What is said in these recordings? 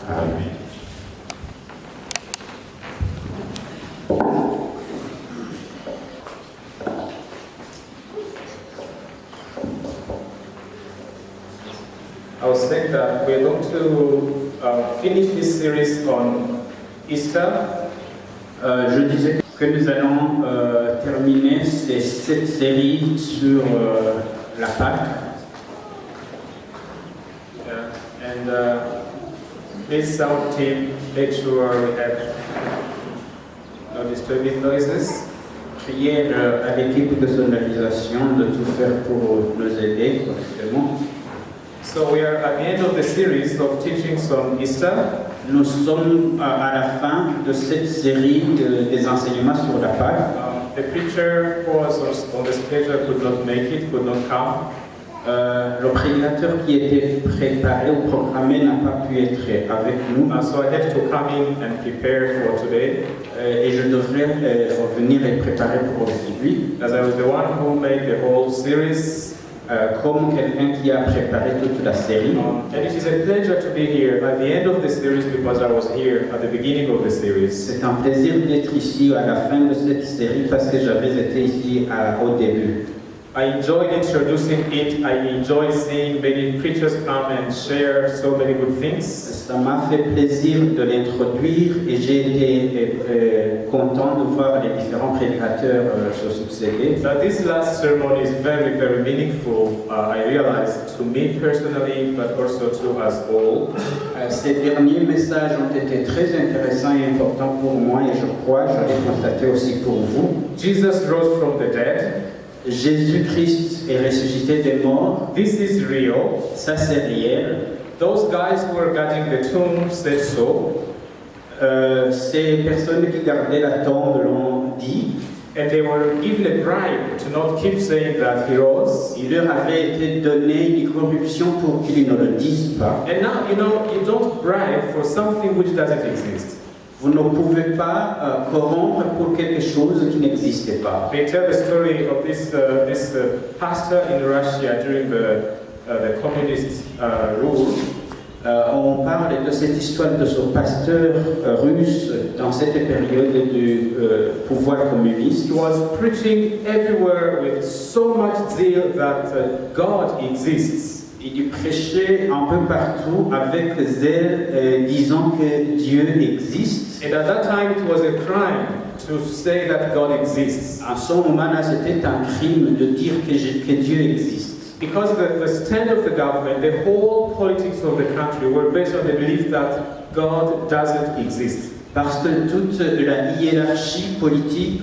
Amen. I was saying that we're going to finish this series on Easter. Je disais que nous allons terminer cette série sur la Pâque. And please, sound team, make sure we have no disturbing noises. Priez à l'équipe de sonorisation de tout faire pour nous aider correctement. So we are at the end of the series of teachings on Easter. Nous sommes à la fin de cette série des enseignements sur la Pâque. The preacher who was on the stage could not make it, could not come. Le prédicateur qui était préparé ou programmé n'a pas pu être avec nous. So I had to come in and prepare for today. Et je devrais revenir et préparer pour aujourd'hui. As I was the one who made the whole series. Comme quelqu'un qui a préparé toute la série. And it is a pleasure to be here at the end of the series because I was here at the beginning of the series. C'est un plaisir d'être ici à la fin de cette série parce que j'avais été ici au début. I enjoyed introducing it. I enjoyed seeing many preachers come and share so many good things. Ça m'a fait plaisir de l'introduire et j'ai été content de voir les différents prédicateurs se succéder. This last sermon is very, very meaningful. I realized to me personally, but also to us all. Ces derniers messages ont été très intéressants et importants pour moi et je crois, je l'ai constaté aussi pour vous. Jesus rose from the dead. Jésus-Christ est ressuscité des morts. This is real. Ça c'est réel. Those guys who were guarding the tomb said so. Ces personnes qui gardaient la tombe l'ont dit. And they were given a bribe to not keep saying that he rose. Il leur avait été donné une corruption pour qu'ils ne le disent pas. And now, you don't bribe for something which doesn't exist. Vous ne pouvez pas corrompre pour quelque chose qui n'existait pas. They tell the story of this pastor in Russia during the communist rule. On parle de cette histoire de ce pasteur russe dans cette période du pouvoir communiste. He was preaching everywhere with so much zeal that God exists. Il prêchait un peu partout avec zèle, disant que Dieu existe. And at that time it was a crime to say that God exists. À ce moment-là, c'était un crime de dire que Dieu existe. Because the stand of the government, the whole politics of the country were based on the belief that God doesn't exist. Parce que toute la hiérarchie politique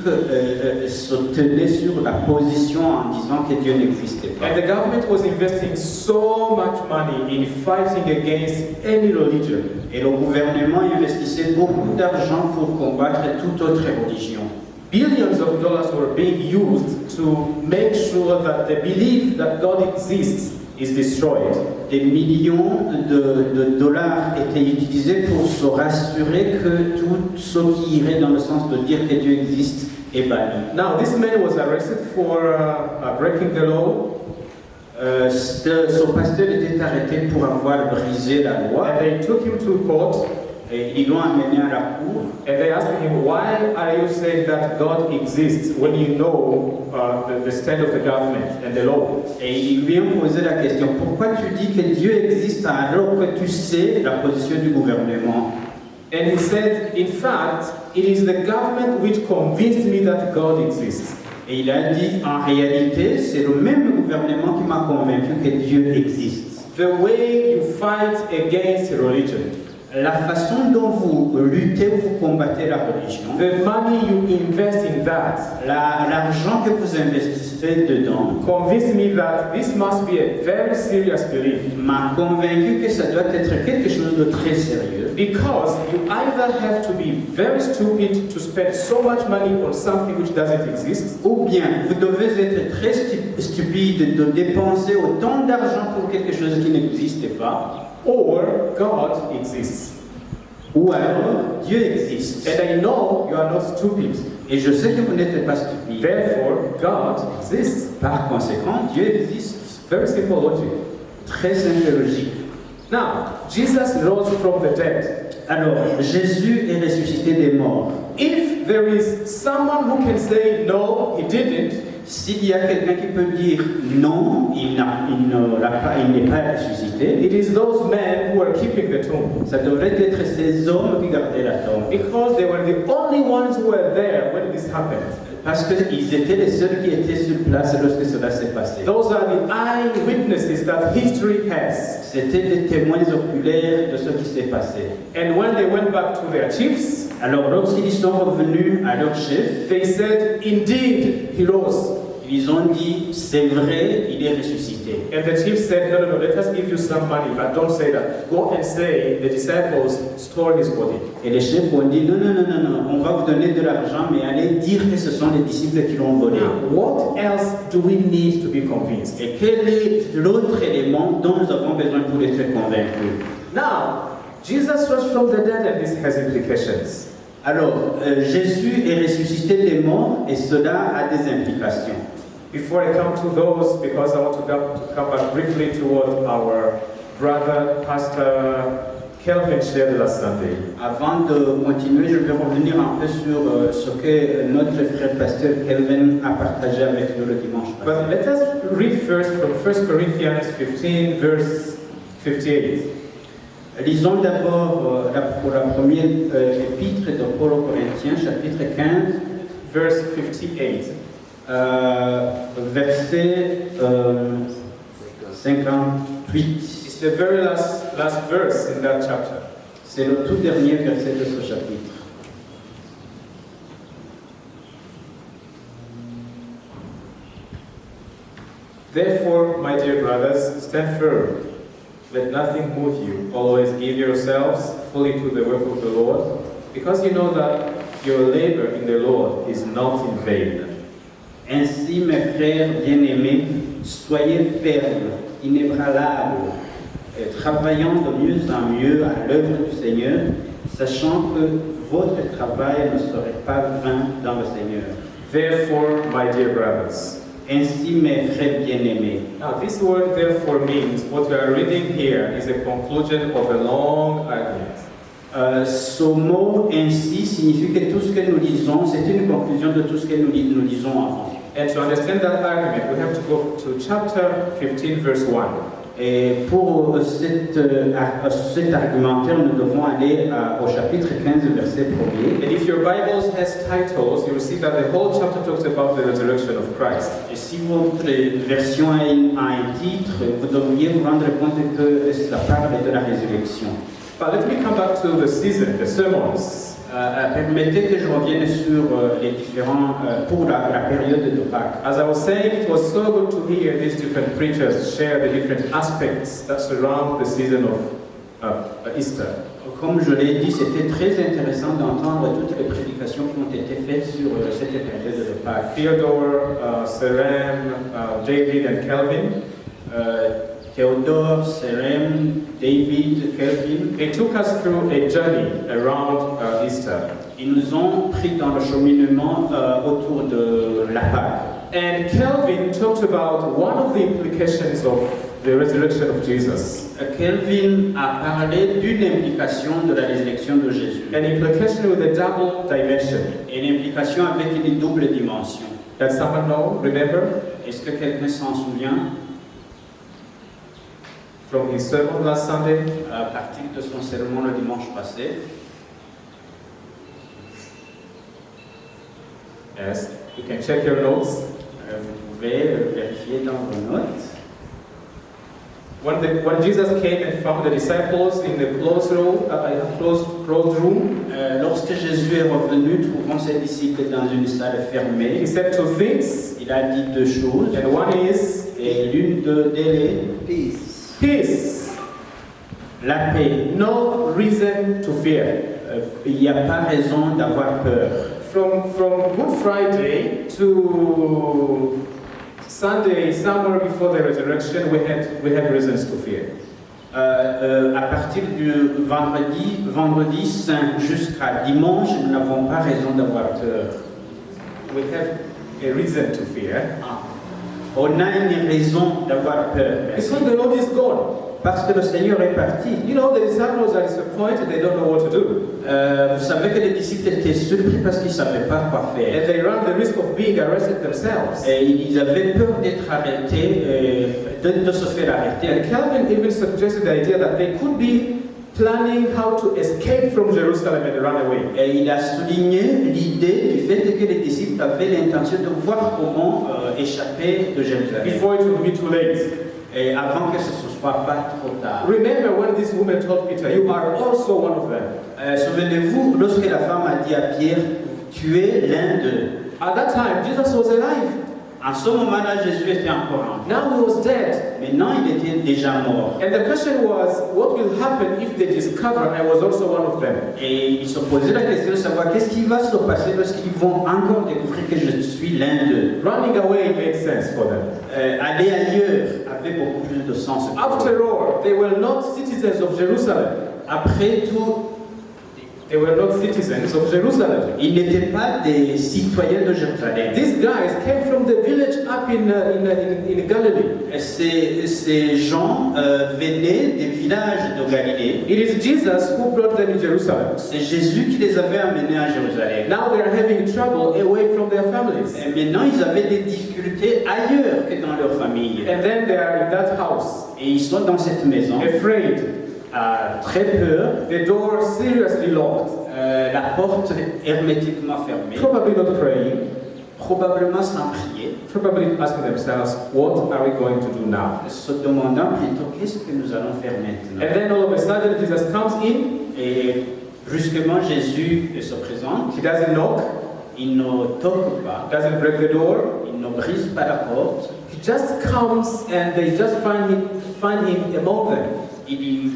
se tenait sur la position en disant que Dieu n'existait pas. And the government was investing so much money in fighting against any religion. Et le gouvernement investissait beaucoup d'argent pour combattre toute autre religion. Billions of dollars were being used to make sure that the belief that God exists is destroyed. Des millions de dollars étaient utilisés pour se rassurer que tout ce qui irait dans le sens de dire que Dieu existe est banni. Now, this man was arrested for breaking the law. Ce pasteur était arrêté pour avoir brisé la loi. And they took him to court. Et ils l'ont amené à la cour. And they asked him, why are you saying that God exists when you know the stand of the government and the law? Et ils lui ont posé la question, pourquoi tu dis que Dieu existe alors que tu sais la position du gouvernement? And he said, in fact, it is the government which convinced me that God exists. Et il a dit, en réalité, c'est le même gouvernement qui m'a convaincu que Dieu existe. The way you fight against religion. La façon dont vous luttez, vous combattez la religion. The money you invest in that. L'argent que vous investissez dedans. Convinced me that this must be a very serious belief. M'a convaincu que ça doit être quelque chose de très sérieux. Because you either have to be very stupid to spend so much money on something which doesn't exist. Ou bien vous devez être très stupide de dépenser autant d'argent pour quelque chose qui n'existe pas. Or God exists. Ou alors Dieu existe. And I know you are not stupid. Et je sais que vous n'êtes pas stupide. Therefore, God exists. Par conséquent, Dieu existe. Very simple logic. Très simple logique. Now, Jesus rose from the dead. Alors, Jésus est ressuscité des morts. If there is someone who can say no, he didn't, S'il y a quelqu'un qui peut dire non, il n'est pas ressuscité, it is those men who are keeping the tomb. ça devrait être ces hommes qui gardaient la tombe. Because they were the only ones who were there when this happened. Parce qu'ils étaient les seuls qui étaient sur place lorsque cela s'est passé. Those are the eyewitnesses that history has. C'était des témoins oculaires de ce qui s'est passé. And when they went back to their chiefs, Alors lorsqu'ils sont revenus à leur chef, they said, indeed, he rose. ils ont dit, c'est vrai, il est ressuscité. And the chief said, no, let us give you some money, but don't say that. Go and say, the disciples store his body. Et les chefs ont dit, non, on va vous donner de l'argent, mais allez dire que ce sont les disciples qui l'ont volé. Now, what else do we need to be convinced? Et quel est l'autre élément dont nous avons besoin pour être convaincus? Now, Jesus rose from the dead, and this has implications. Alors, Jésus est ressuscité des morts et cela a des implications. Before I come to those, because I want to come back briefly to what our brother, Pastor Kelvin, shared last Sunday. Avant de continuer, je vais revenir un peu sur ce que notre frère pasteur Kelvin a partagé avec nous le dimanche passé. But let us read first from 1 Corinthians 15, verse 58. Lisons d'abord pour la première épître de Paul aux Corinthiens, chapitre 15, Verse 58. verset 58. It's the very last verse in that chapter. C'est le tout dernier verset de ce chapitre. Therefore, my dear brothers, stand firm. Let nothing move you. Always give yourselves fully to the work of the Lord, because you know that your labor in the Lord is not in vain. Ainsi, mes frères bien-aimés, soyez fermes, inébranlables, et travaillant de mieux en mieux à l'œuvre du Seigneur, sachant que votre travail ne serait pas vain dans le Seigneur. Therefore, my dear brothers. Ainsi, mes frères bien-aimés. Now, this word therefore means what we are reading here is a conclusion of a long argument. Ce mot ainsi signifie que tout ce que nous lisons, c'est une conclusion de tout ce que nous lisons avant. And to understand that argument, we have to go to chapter 15, verse 1. Et pour cet argumentaire, nous devons aller au chapitre 15, verset 1er. And if your Bible has titles, you will see that the whole chapter talks about the resurrection of Christ. Et si votre version a un titre, vous devriez vous rendre compte que cela parle de la résurrection. But let me come back to the season, the sermons. Permettez que je revienne sur les différents, pour la période de Pâques. As I was saying, it was so good to hear these different preachers share the different aspects that surround the season of Easter. Comme je l'ai dit, c'était très intéressant d'entendre toutes les prédications qui ont été faites sur cette période de Pâques. Theodore, Serem, David, and Kelvin. Théodore, Serem, David, Kelvin. They took us through a journey around Easter. Ils nous ont pris dans le cheminement autour de la Pâque. And Kelvin talked about one of the implications of the resurrection of Jesus. Kelvin a parlé d'une implication de la résurrection de Jésus. An implication with a double dimension. Une implication avec une double dimension. Does someone know? Remember? Est-ce que quelqu'un s'en souvient? From his sermon last Sunday. À partir de son sermon le dimanche passé. Yes, you can check your notes. Vous pouvez vérifier dans vos notes. When Jesus came and found the disciples in the closed room, lorsque Jésus est revenu, trouvant ses disciples dans une salle fermée, he said two things. Il a dit deux choses. And one is, et l'une d'elles est peace. Peace. La paix. No reason to fear. Il n'y a pas raison d'avoir peur. From Good Friday to Sunday, somewhere before the resurrection, we had reasons to fear. À partir du vendredi saint jusqu'à dimanche, nous n'avons pas raison d'avoir peur. We have a reason to fear. On a une raison d'avoir peur. Because the Lord is gone. Parce que le Seigneur est parti. You know, the disciples are disappointed, they don't know what to do. Vous savez que les disciples étaient surpris parce qu'ils ne savaient pas quoi faire. And they run the risk of being arrested themselves. Et ils avaient peur d'être arrêtés, de se faire arrêter. And Calvin even suggested the idea that they could be planning how to escape from Jerusalem and run away. Et il a souligné l'idée du fait que les disciples avaient l'intention de voir comment échapper de Jérusalem. Before it would be too late. Et avant que ce ne soit pas trop tard. Remember when this woman told Peter, you are also one of them. Souvenez-vous, lorsque la femme a dit à Pierre, tu es l'un d'eux. At that time, Jesus was alive. En ce moment-là, Jésus était encore en vie. Now he was dead. Maintenant, il était déjà mort. And the question was, what will happen if they discover I was also one of them? Et il se posait la question de savoir qu'est-ce qui va se passer lorsqu'ils vont encore découvrir que je suis l'un d'eux. Running away made sense for them. Aller ailleurs avait beaucoup plus de sens. After all, they were not citizens of Jerusalem. Après tout, they were not citizens of Jerusalem. Ils n'étaient pas des citoyens de Jérusalem. These guys came from the village up in Galilee. Ces gens venaient des villages de Galilée. It is Jesus who brought them to Jerusalem. C'est Jésus qui les avait amenés à Jérusalem. Now they are having trouble away from their families. Et maintenant, ils avaient des difficultés ailleurs que dans leur famille. And then they are in that house. Et ils sont dans cette maison. Afraid. Très peur. The door seriously locked. La porte hermétiquement fermée. Probably not praying. Probablement sans prier. Probably asking themselves, what are we going to do now? Se demandant plutôt qu'est-ce que nous allons faire maintenant. And then all of a sudden Jesus comes in. Et brusquement Jésus se présente. He doesn't knock. Il ne toque pas. Doesn't break the door. Il ne brise pas la porte. He just comes and they just find him among them. Il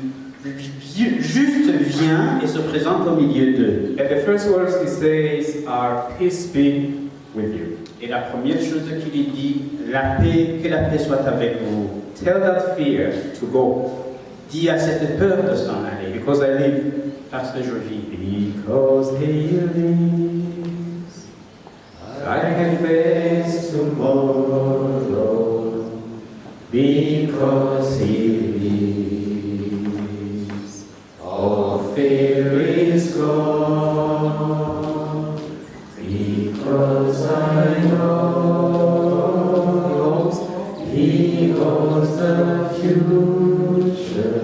juste vient et se présente au milieu d'eux. And the first words he says are, peace be with you. Et la première chose qu'il dit, que la paix soit avec vous. Tell that fear to go. Dis à cette peur de s'en aller. Because I live. Parce que je vis. Because he lives, I can face tomorrow. Because he lives, all fear is gone. Because I know he owns the future.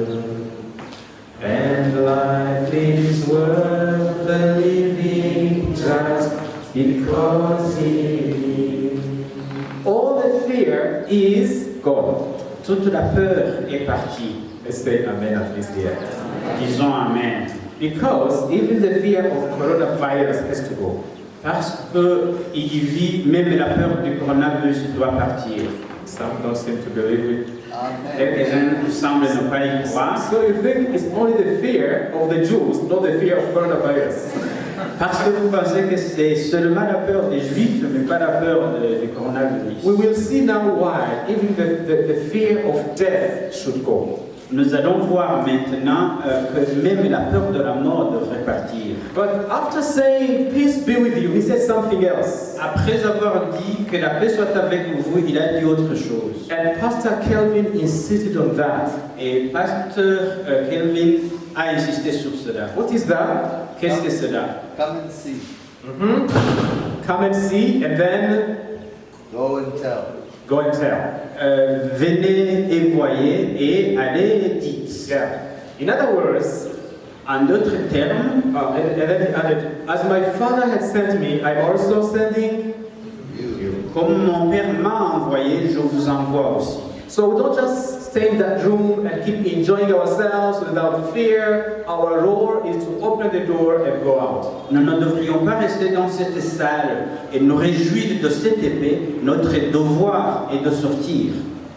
And life is worth the living just because he lives. All the fear is gone. Toute la peur est partie. Let's say amen at least here. Disons amen. Because even the fear of coronavirus has to go. Parce que il vit, même la peur du coronavirus doit partir. Some don't seem to believe it. Quelques-uns semblent ne pas y croire. So you think it's only the fear of the Jews, not the fear of coronavirus? Parce que vous pensez que c'est seulement la peur des Juifs, mais pas la peur du coronavirus. We will see now why even the fear of death should go. Nous allons voir maintenant que même la peur de la mort devrait partir. But after saying, peace be with you, he said something else. Après avoir dit que la paix soit avec vous, il a dit autre chose. And Pastor Kelvin insisted on that. Et Pasteur Kelvin a insisté sur cela. What is that? Qu'est-ce que cela? Come and see. Come and see, and then Go and tell. go and tell. Venez et voyez et allez dites. Yeah. In other words, En d'autres termes, and then he added, as my Father had sent me, I'm also sending you. comme mon Père m'a envoyé, je vous envoie aussi. So we don't just stay in that room and keep enjoying ourselves without fear. Our role is to open the door and go out. Nous ne devrions pas rester dans cette salle et nous réjouir de cette épée. Notre devoir est de sortir.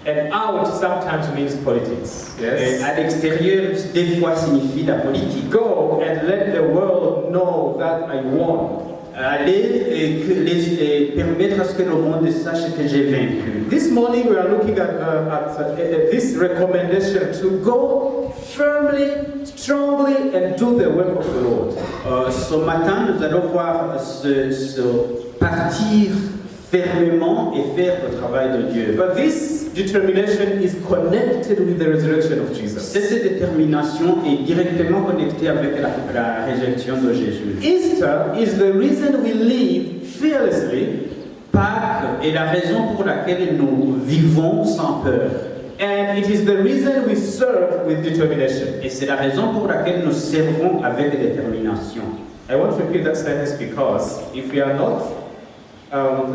And out sometimes means politics. Et Yes. à l'extérieur, des fois, signifie la politique. Go and let the world know that I won. Aller et permettre à ce que le monde sache que j'ai vaincu. This morning we are looking at this recommendation to go firmly, strongly, and do the work of the Lord. Ce matin, nous allons voir ce partir fermement et faire le travail de Dieu. But this determination is connected with the resurrection of Jesus. Cette détermination est directement connectée avec la résurrection de Jésus. Easter is the reason we live fearlessly, Pâques est la raison pour laquelle nous vivons sans peur. and it is the reason we serve with determination. Et c'est la raison pour laquelle nous servons avec détermination. I want to repeat that sentence because if we are not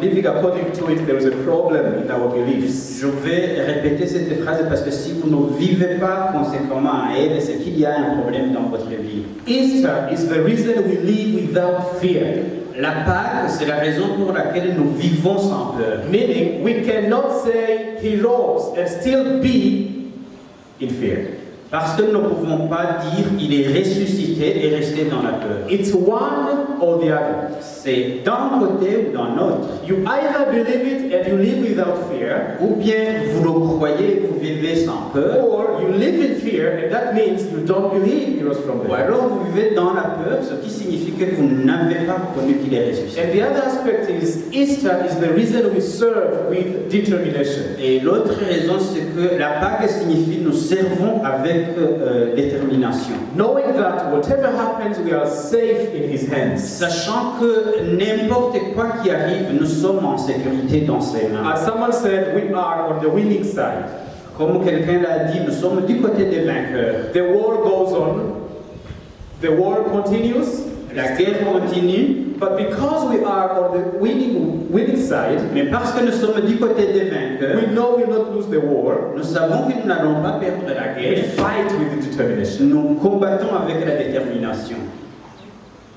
living according to it, there is a problem in our beliefs. Je vais répéter cette phrase parce que si vous ne vivez pas conséquemment à elle, c'est qu'il y a un problème dans votre vie. Easter is the reason we live without fear. La Pâque, c'est la raison pour laquelle nous vivons sans peur. Meaning, we cannot say he rose and still be in fear. Parce que nous ne pouvons pas dire il est ressuscité et rester dans la peur. It's one or the other. C'est d'un côté ou d'un autre. You either believe it and you live without fear, Ou bien vous le croyez et vous vivez sans peur, or you live in fear and that means you don't believe he rose from the ou dead. alors vous vivez dans la peur, ce qui signifie que vous n'avez pas reconnu qu'il est ressuscité. And the other aspect is Easter is the reason we serve with determination. Et l'autre raison, c'est que la Pâque signifie nous servons avec détermination. Knowing that whatever happens, we are safe in his hands. Sachant que n'importe quoi qui arrive, nous sommes en sécurité dans ses mains. As someone said, we are on the winning side. Comme quelqu'un l'a dit, nous sommes du côté des vainqueurs. The war goes on, the war continues, La guerre continue, but because we are on the winning side, mais parce que nous sommes du côté des we vainqueurs, know we will not lose the war. nous savons que nous n'allons pas perdre la We guerre. fight with determination. Nous combattons avec la détermination.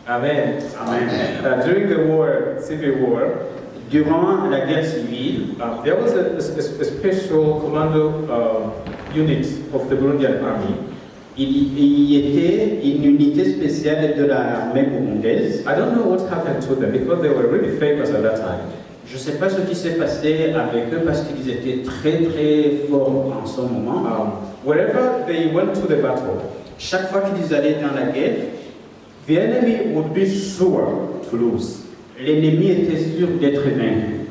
Amen. Amen. During the war, civil war, Durant la guerre civile, there was a special commando unit of the Burundian army. il y était une unité spéciale de l'armée burundaise. I don't know what happened to them because they were really famous at that time. Je ne sais pas ce qui s'est passé avec eux parce qu'ils étaient très très forts en ce moment. Wherever they went to the battle, Chaque fois qu'ils allaient dans la guerre, the enemy would be sure to lose. l'ennemi était sûr d'être vaincu.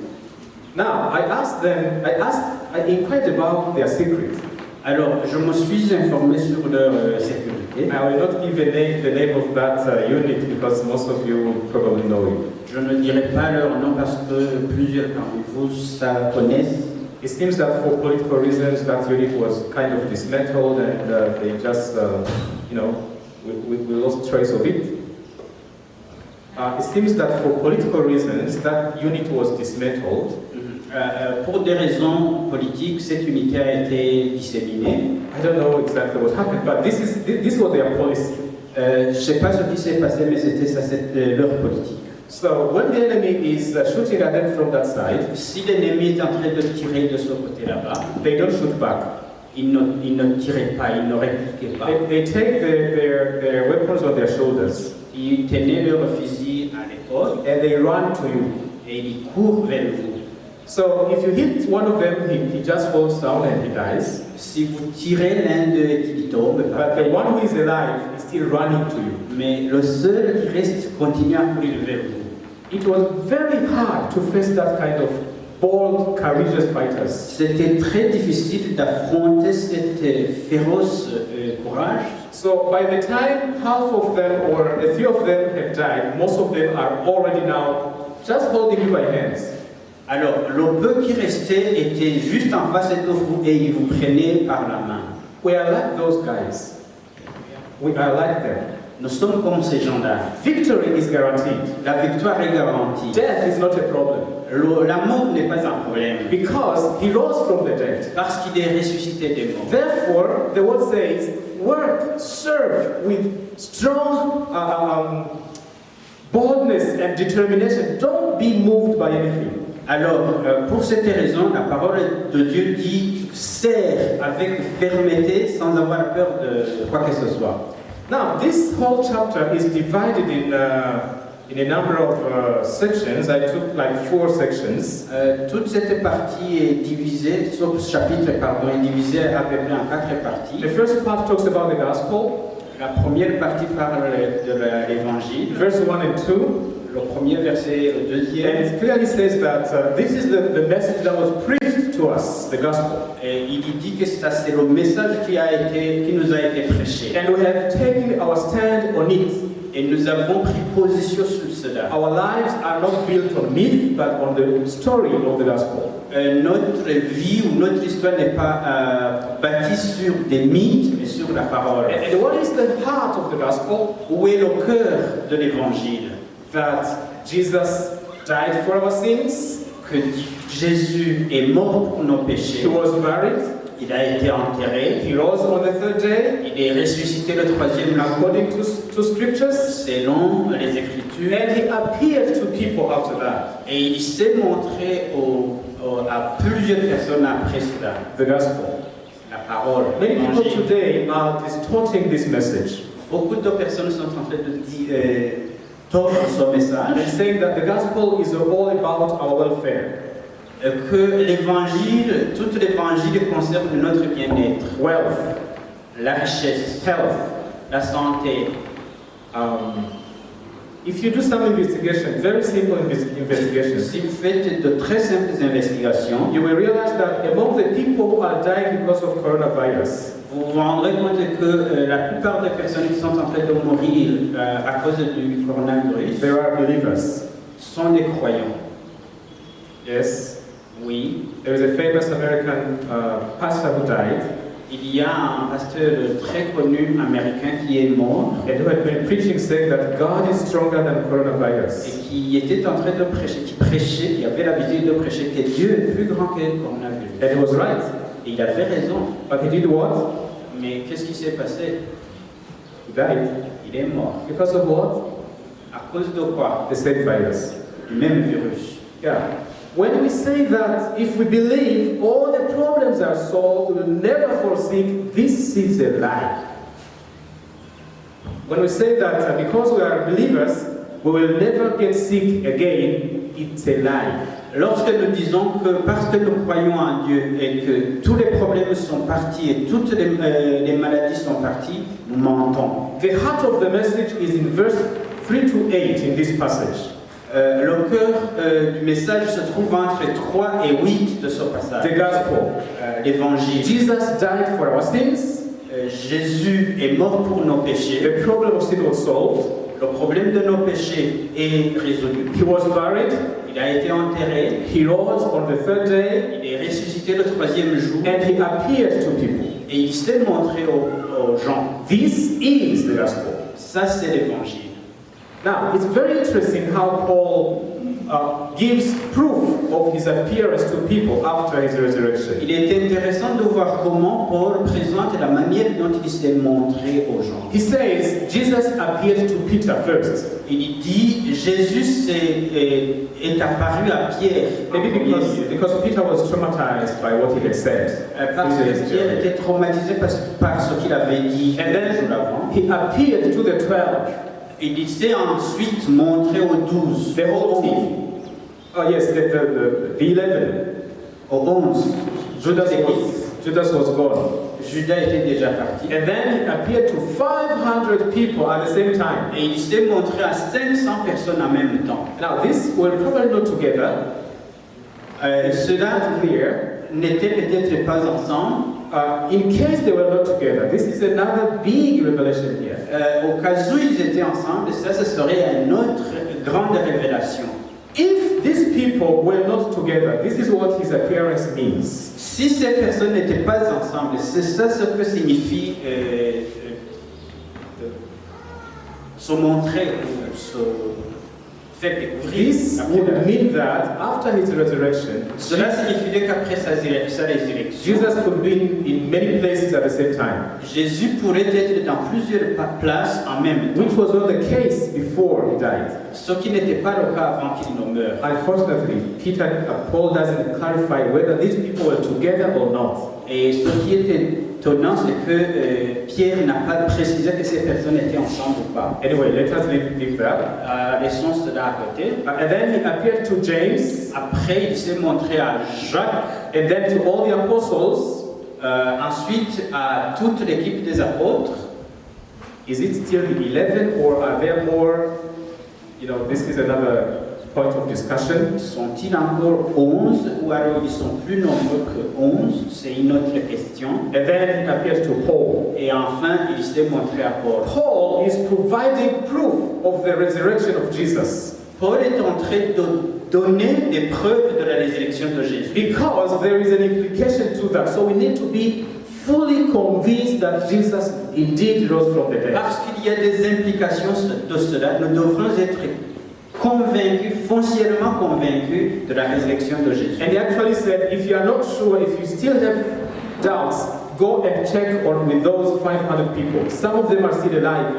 Now, I inquired about their secret. Alors, je me suis informé sur leur sécurité. I will not give the name of that unit because most of you probably know it. Je ne dirai pas leur nom parce que plusieurs parmi vous ça connaissent. It seems that for political reasons, that unit was kind of dismantled and they just, we lost trace of it. It seems that for political reasons, that unit was dismantled. Pour des raisons politiques, cette unité a été disséminée. I don't know exactly what happened, but this was their policy. Je ne sais pas ce qui s'est passé, mais c'était ça, c'était leur politique. So when the enemy is shooting at them from that side, Si l'ennemi est en train de tirer de ce côté là-bas, they don't shoot back. ils ne tiraient pas, ils ne répliquaient pas. They take their weapons on their shoulders Ils tenaient leur fusil à l'épaule and they run to you. et ils courent vers vous. So if you hit one of them, he just falls down and he dies. Si vous tirez l'un d'eux et qu'il tombe, But the one who is alive is still running to you. mais le seul qui reste continue à courir vers vous. It was very hard to face that kind of bold, courageous fighters. C'était très difficile d'affronter cette féroce courage. So by the time half of them or a few of them have died, most of them are already now just holding you by hands. Alors, le peu qui restait était juste en face de vous et ils vous prenaient par la main. We are like those guys. We are like them. Nous sommes comme ces gens-là. Victory is guaranteed. La victoire est garantie. Death is not a problem. La mort n'est pas un problème. Because he rose from the dead. Parce qu'il est ressuscité des morts. Therefore, the word says, work, serve with strong boldness and determination. Don't be moved by anything. Alors, pour cette raison, la parole de Dieu dit « Sers avec fermeté sans avoir peur de quoi que ce soit ». Now, this whole chapter is divided in a number of sections. I took like 4 sections. Toute cette partie est divisée, ce chapitre pardon, est divisé à peu près en 4 parties. The first part talks about the gospel, La première partie parle de l'évangile, verse 1 and 2, le premier verset, le and deuxième. it clearly says that this is the message that was preached to to us the gospel. Et il dit que ça c'est le message qui nous a été prêché. And we have taken our stand on it. Et nous avons pris position sur cela. Our lives are not built on myth, but on the story of the gospel. Notre vie ou notre histoire n'est pas bâtie sur des mythes, mais sur la parole. And what is the heart of the gospel? Où est le cœur de l'évangile? That Jesus died for our sins. Que Jésus est mort pour nos péchés. He was buried. Il a été enterré. He rose on the third day. Il est ressuscité le troisième jour. According to scriptures. Selon les Écritures. And he appeared to people after that. Et il s'est montré à plusieurs personnes après cela. The gospel. La parole. Many people today are distorting this message. Beaucoup de personnes sont en train de dire tordre ce message. And saying that the gospel is all about our welfare. Que l'évangile, tout l'évangile concerne notre bien-être. Wealth, la richesse, health, la santé. If you do some investigation, very simple investigation, si vous faites de très simples investigations, you will realize that among the people who are dying because of coronavirus, vous vous rendrez compte que la plupart des personnes qui sont en train de mourir à cause du coronavirus, there are believers. Sont des croyants. Yes. Oui. There is a famous American pastor who died. Il y a un pasteur très connu américain qui est mort. And who had been preaching saying that God is stronger than coronavirus. Et qui était en train de prêcher, qui avait l'habitude de prêcher que Dieu est plus grand que le coronavirus. And he was right. Et il avait raison. But he did what? Mais qu'est-ce qui s'est passé? He died. Il est mort. Because of what? À cause de quoi? The same virus. Le même virus. Yeah. When we say that if we believe all the problems are solved, we will never fall sick, this is a lie. When we say that because we are believers, we will never get sick again, it's a lie. Lorsque nous disons que parce que nous croyons en Dieu et que tous les problèmes sont partis et toutes les maladies sont parties, nous mentons. The heart of the message is in verse 3 to 8 in this passage. Le cœur du message se trouve entre 3 et 8 de ce passage. The gospel. L'évangile. Jesus died for our sins. Jésus est mort pour nos péchés. The problem of sin was solved. Le problème de nos péchés est résolu. He was buried. Il a été enterré. He rose on the third day. Il est ressuscité le troisième jour. And he appeared to people. Et il s'est montré aux gens. This is the gospel. Ça, c'est l'évangile. Now, it's very interesting how Paul gives proof of his appearance to people after his resurrection. Il est intéressant de voir comment Paul présente la manière dont il s'est montré aux gens. He says Jesus appeared to Peter first. Il dit Jésus est apparu à Pierre. Maybe because Peter was traumatized by what he had said. Parce que Pierre était traumatisé par ce qu'il avait dit. And then he appeared to the 12. Il s'est ensuite montré aux 12. The whole team. Oh yes, the 11. Aux 11. Judas was gone. Judas était déjà parti. And then he appeared to 500 people at the same time. Et il s'est montré à 500 personnes en même temps. Now this were probably not together. Cela n'était peut-être pas ensemble. In case they were not together, this is another big revelation here. Au cas où ils étaient ensemble, ça ce serait une autre grande révélation. If these people were not together, this is what his appearance means. Si ces personnes n'étaient pas ensemble, c'est ça ce que signifie se montrer, se faire découvrir. This would mean that after his resurrection, cela signifie qu'après sa résurrection, Jesus could be in many places at the same time. Jésus pourrait être dans plusieurs places en même temps. Which was not the case before he died. Ce qui n'était pas le cas avant qu'il ne meure. Unfortunately, Paul doesn't clarify whether these people were together or not. Et ce qui est étonnant, c'est que Pierre n'a pas précisé que ces personnes étaient ensemble ou pas. Anyway, let us leave that. Laissons cela à côté. And then he appeared to James. Après, il s'est montré à Jacques. And then to all the apostles. Ensuite, à toute l'équipe des apôtres. Is it still 11 or are there more? You know, this is another point of discussion. Sont-ils encore 11 ou alors ils sont plus nombreux que 11? C'est une autre question. And then he appeared to Paul. Et enfin, il s'est montré à Paul. Paul is providing proof of the resurrection of Jesus. Paul est en train de donner des preuves de la résurrection de Jésus. Because there is an implication to that. So we need to be fully convinced that Jesus indeed rose from the dead. Parce qu'il y a des implications de cela, nous devrons être convaincus, foncièrement convaincus de la résurrection de Jésus. And he actually said, if you are not sure, if you still have doubts, go and check on with those 500 people. Some of them are still alive.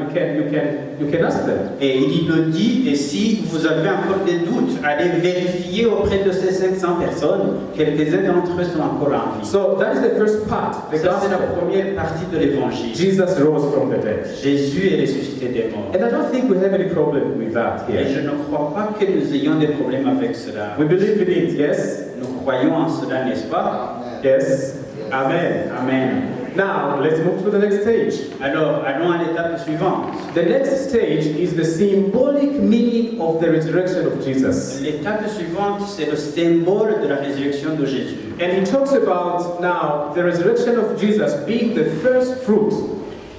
You can ask them. Et il le dit, et si vous avez encore des doutes, allez vérifier auprès de ces 500 personnes, quelques-uns d'entre eux sont encore en vie. So that is the first part, the Ça, c'est la gospel. première partie de l'évangile. Jesus rose from the dead. Jésus est ressuscité des morts. And I don't think we have any problem with that Et je here. ne crois pas que nous ayons des problèmes avec cela. We believe in it, yes? Nous croyons en cela, n'est-ce pas? Amen. Yes. Yes. Amen. Amen. Now, let's move to the next stage. Alors, allons à l'étape suivante. The next stage is the symbolic meaning of the resurrection of Jesus. L'étape suivante, c'est le symbole de la résurrection de Jésus. And he talks about now the resurrection of Jesus being the first fruit.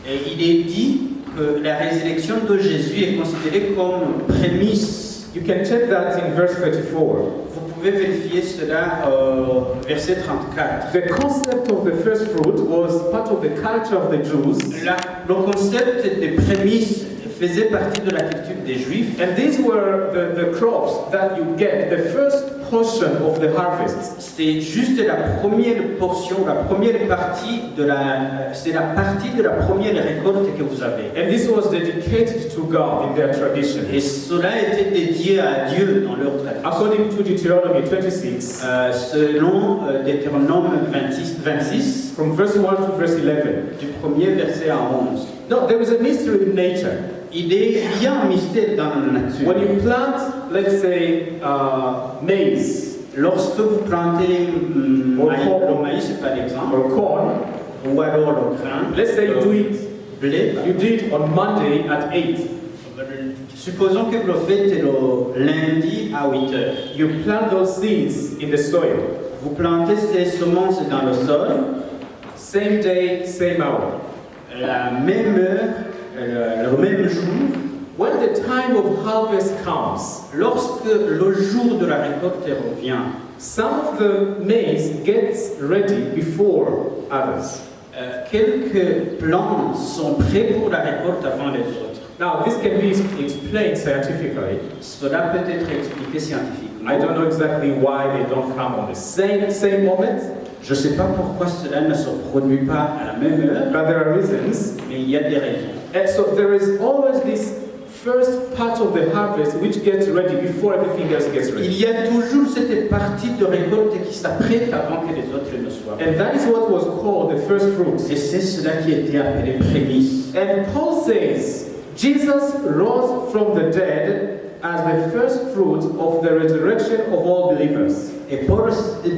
Et il est dit que la résurrection de Jésus est considérée comme prémisse. You can check that in verse 34. Vous pouvez vérifier cela verset 34. The concept of the first fruit was part of the culture of the Jews. Le concept des prémices faisait partie de la culture des Juifs. And these were the crops that you get, the first portion of the harvest. C'est juste la première portion, la première partie de c'est la partie de la première récolte que vous avez. And this was dedicated to God in their tradition. Et cela était dédié à Dieu dans leur tradition. According to Deuteronomy 26, Selon Deutéronome 26, from verse 1 to verse 11. du premier verset à 11. No, there is a mystery in nature. Il y a un mystère dans la nature. When you plant, let's say, maize Lorsque vous plantez le maïs par exemple, or corn, ou alors le grain, let's say you do it, blé, you do it on Monday at 8. supposons que vous le faites le lundi à 8 heures. You plant those seeds in the soil. Vous plantez ces semences dans le sol, Same day, same hour. la même heure, le même jour. When the time of harvest comes, Lorsque le jour de la récolte revient, some of the maize gets ready before others. Quelques plantes sont prêtes pour la récolte avant les autres. Now, this can be explained scientifically. Cela peut être expliqué scientifiquement. I don't know exactly why they don't come on the same moment, Je ne sais pas pourquoi cela ne se produit pas à la même heure, but there are reasons. mais il y a des raisons. And so there is always this first part of the harvest which gets ready before everything else gets Il ready. y a toujours cette partie de récolte qui s'apprête avant que les autres ne soient. And that is what was called the first fruits. Et c'est cela qui était appelé prémisse. And Paul says, Jesus rose from the dead as the first fruit of the resurrection of all believers. Et Paul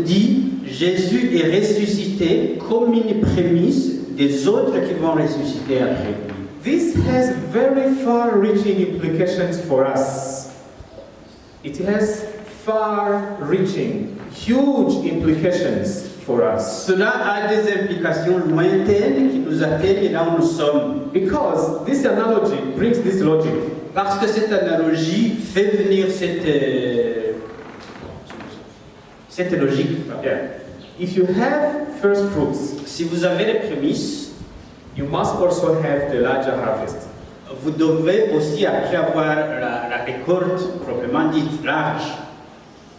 dit, Jésus est ressuscité comme une prémisse des autres qui vont ressusciter après lui. This has very far-reaching implications for us. It has far-reaching, huge implications for us. Cela a des implications lointaines qui nous atteignent là où nous sommes. Because this analogy brings this logic. Parce que cette analogie fait venir cette logique. Yeah. If you have first fruits, Si vous avez les prémices, you must also have the larger harvest. vous devez aussi après avoir la récolte proprement dite large.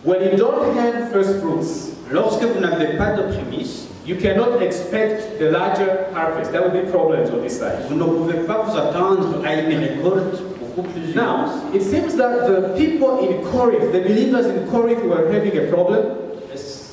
When you don't have first fruits, Lorsque vous n'avez pas de prémices, you cannot expect the larger harvest. There will be problems on this side. vous ne pouvez pas vous attendre à une récolte beaucoup plus immense. Now, it seems that the people in Corinth, the believers in Corinth, were having a problem.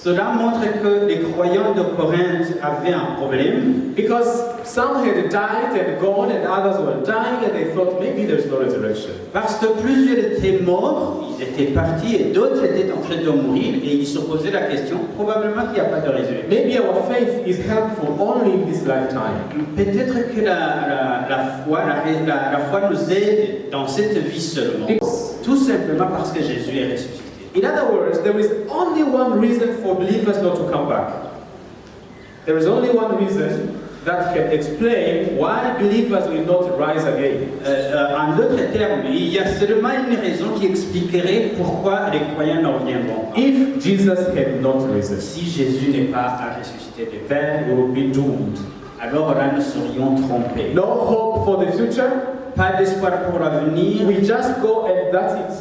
Cela montre que les croyants de Corinthe avaient un problème because some had died and gone, and others were dying, and they thought maybe there's no resurrection. parce que plusieurs étaient morts, ils étaient partis et d'autres étaient en train de mourir et ils se posaient la question, probablement qu'il n'y a pas de résurrection. Maybe our faith is helpful only in this lifetime. Peut-être que la foi nous aide dans cette vie seulement, tout simplement parce que Jésus est ressuscité. In other words, there is only one reason for believers not to come back. There is only one reason that can explain why believers will not rise again. En d'autres termes, il y a seulement une raison qui expliquerait pourquoi les croyants ne reviendront pas. If Jesus had not risen, Si Jésus n'est pas ressuscité des morts, then we would be doomed. alors là nous serions trompés. No hope for the future. Pas d'espoir pour l'avenir, We just go and that's it.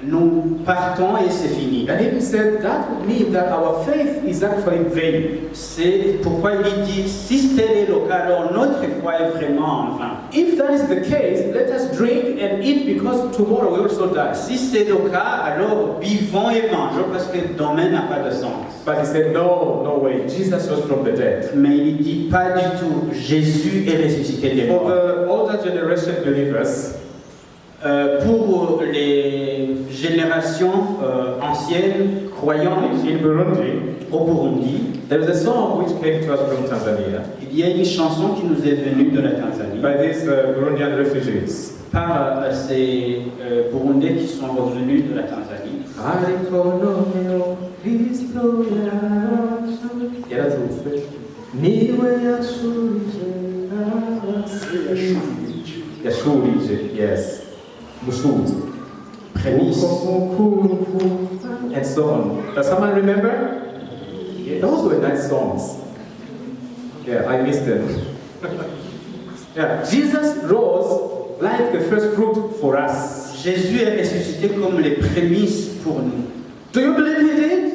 nous partons et c'est fini. And even said that would mean that our faith is actually vain. C'est pourquoi il dit, si tel est le cas, alors notre foi est vraiment en vain. If that is the case, let us drink and eat because tomorrow we also die. Si c'est le cas, alors buvons et mangeons parce que le domaine n'a pas de sens. But he said, no way. Jesus rose from the dead. Mais il dit pas du tout, Jésus est ressuscité des For morts. the older generation believers, Pour les générations anciennes, croyantes in Burundi, au Burundi, there is a song which came to us from Tanzania il y a une chanson qui nous est venue de la Tanzanie by these Burundian refugees. par ces Burundais qui sont revenus de la Tanzanie. Yashurije, yes. Mushud. Prémisse. And so on. Does someone remember? Those were nice songs. Yeah, I missed them. Yeah, Jesus rose like the first fruit for us. Jésus est ressuscité comme les prémices pour nous. Do you believe he did?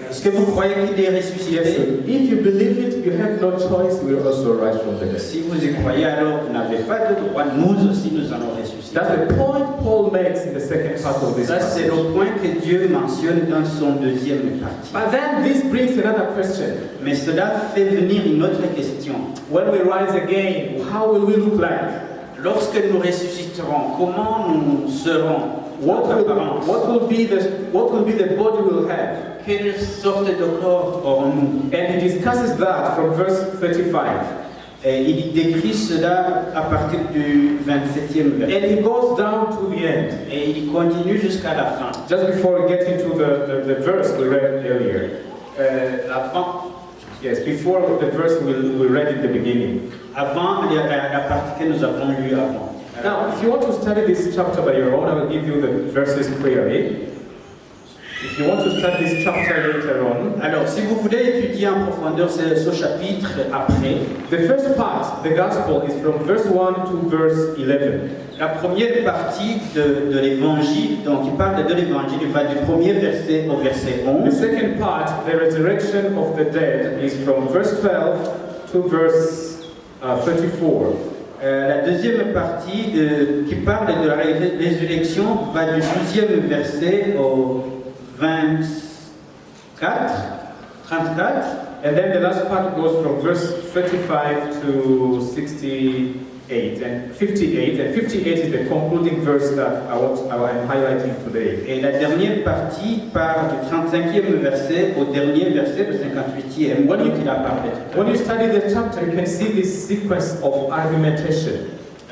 Est-ce que vous croyez qu'il est ressuscité? Yes, sir. If you believe it, you have no choice. We will also rise from the dead. Si vous y croyez, alors vous n'avez pas de droit. Nous aussi, nous allons ressusciter. That's the point Paul makes in the second part of this Ça, c'est passage. le point que Dieu mentionne dans son deuxième partie. But then this brings another question. Mais cela fait venir une autre question. When we rise again, how will we look like? Lorsque nous ressusciterons, comment nous serons? What Notre apparence? will be the body we'll have? Quelle sorte de corps aurons-nous? And he discusses that from verse 35. Et il décrit cela à partir du 27e verset. And he goes down to the end. Et il continue jusqu'à la fin. Just before we get into the verse we read earlier. La fin, Yes, before the verse we read in the beginning. avant la partie que nous avons lue avant. Now, if you want to study this chapter by your own, I will give you the verses clearly. If you want to study this chapter later on, Alors, si vous voulez étudier en profondeur ce chapitre après, the first part, the gospel, is from verse 1 to verse 11. la première partie de l'évangile, donc il parle de l'évangile, il va du premier verset au verset The 11. second part, the resurrection of the dead, is from verse 12 to verse 34. La deuxième partie qui parle de la résurrection va du 12e verset au 34. And then the last part goes from verse 35 to 68 and 58. And 58 is the concluding verse that I'm highlighting today. Et la dernière partie part du 35e verset au dernier verset, le 58e, When you- dont il a parlé. When you study the chapter, you can see this sequence of argumentation.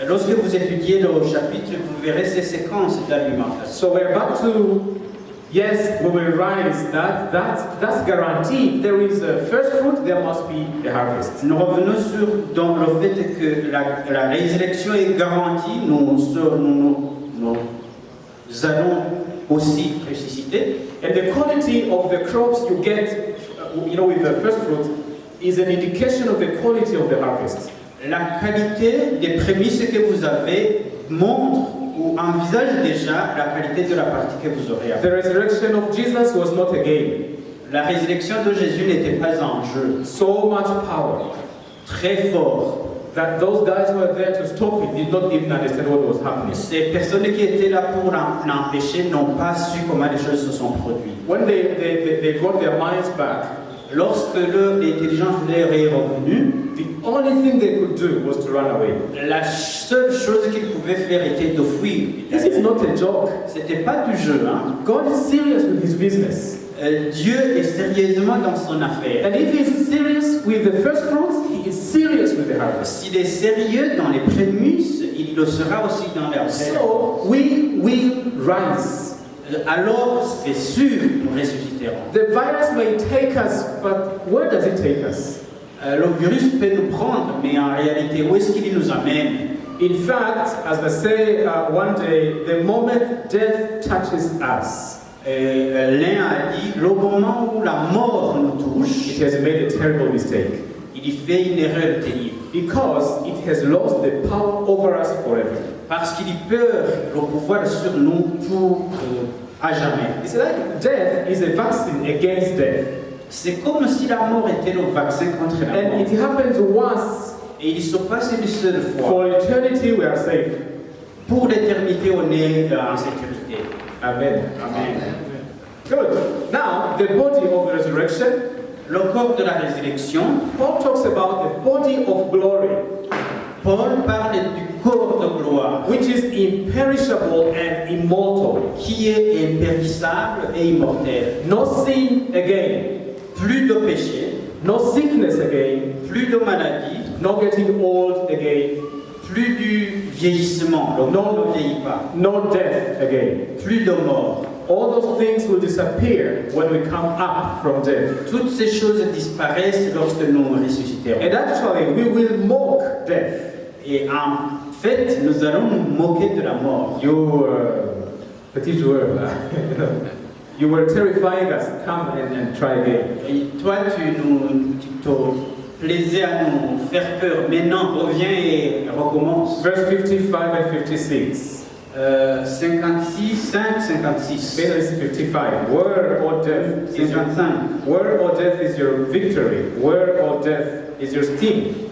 Lorsque vous étudiez le chapitre, vous verrez ces séquences d'argumentation. So we're back to, yes, we will rise. That's guaranteed. There is a first fruit, there must be a harvest. Nous revenons dans le fait que la résurrection est garantie, nous allons aussi ressusciter. And the quality of the crops you get, with the first fruit, is an indication of the quality of the harvest. La qualité des prémices que vous avez montre ou envisage déjà la qualité de la partie que vous aurez après. The resurrection of Jesus was not a game. La résurrection de Jésus n'était pas un jeu So much power. très fort. that those guys who were there to stop it did not even understand what was happening. Ces personnes qui étaient là pour l'empêcher n'ont pas su comment les choses se sont produites. When they got their minds back, Lorsque l'intelligence leur est revenue, the only thing they could do was to run away. la seule chose qu'ils pouvaient faire était de fuir. This is not a joke. C'était pas du jeu, hein. God is serious with his business. Dieu est sérieusement dans son affaire. And if he is serious with the first fruits, he is serious with the harvest. S'il est sérieux dans les prémices, il le sera aussi dans la terre. So we will rise. Alors, c'est sûr, nous ressusciterons. The virus may take us, but where does it take us? Le virus peut nous prendre, mais en réalité, où est-ce qu'il nous amène? In fact, as they say one day, the moment death touches us, L'un a dit, le moment où la mort nous touche, it has made a terrible mistake. il y fait une erreur terrible. Because it has lost the power over us forever. Parce qu'il perd le pouvoir sur nous pour à jamais. It's like death is a vaccine against death. C'est comme si la mort était le vaccin contre la And mort. it happens once. Et il se passe une seule fois. For eternity we are safe. Pour l'éternité, on est en sécurité. Amen. Amen. Good. Now, the body of the resurrection. Le corps de la résurrection, Paul talks about the body of glory, Paul parle du corps de gloire, which is imperishable and immortal. qui est impérissable et immortel. No sin again, Plus de péché, no sickness again, plus de maladie, no getting old again, plus du vieillissement, le corps ne vieillit pas, no death again. plus de mort. All those things will disappear when we come up from death. Toutes ces choses disparaissent lorsque nous ressusciterons. And actually, we will mock death. Et en fait, nous allons nous moquer de la mort. You, petit joueur, là. You were terrifying us. Come and try again. Et toi, tu te plaisais à nous faire peur. Maintenant, reviens et recommence. Verse 55 and 56. 56, 5, 56. Verse 55. Where, O death, is your 55. Where, O death, is your victory? Where, O death, is your sting?